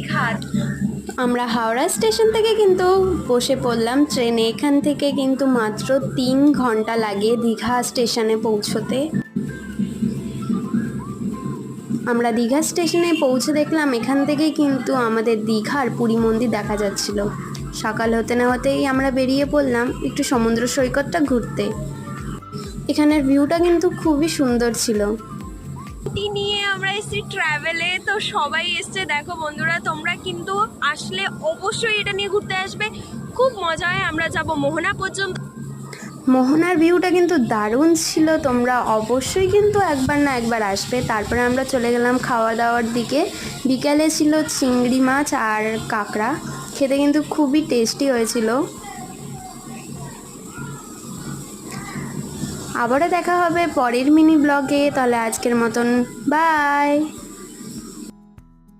দীঘা। আমরা হাওড়া স্টেশন থেকে কিন্তু বসে পড়লাম ট্রেনে। এখান থেকে কিন্তু মাত্র 3 ঘন্টা লাগে দীঘা স্টেশনে পৌঁছতে। আমরা দীঘা স্টেশনে পৌঁছে দেখলাম এখান থেকে কিন্তু আমাদের দীঘার পুরী মন্দির দেখা যাচ্ছিল। সকাল হতে না হতেই আমরা বেরিয়ে পড়লাম একটু সমুদ্র সৈকতটা ঘুরতে। এখানের ভিউটা কিন্তু খুবই সুন্দর ছিল। নিয়ে আমরা এসেছি ট্রাভেলে, তো সবাই এসছে। দেখো বন্ধুরা, তোমরা কিন্তু আসলে অবশ্যই এটা নিয়ে ঘুরতে আসবে, খুব মজা হয়। আমরা যাব মোহনা পর্যন্ত। মোহনার ভিউটা কিন্তু দারুণ ছিল, তোমরা অবশ্যই কিন্তু একবার না একবার আসবে। তারপরে আমরা চলে গেলাম খাওয়া দাওয়ার দিকে। বিকালে ছিল চিংড়ি মাছ আর কাঁকড়া, খেতে কিন্তু খুবই টেস্টি হয়েছিল। আবারও দেখা হবে পরের মিনি ব্লগে। তাহলে আজকের মতন বাই।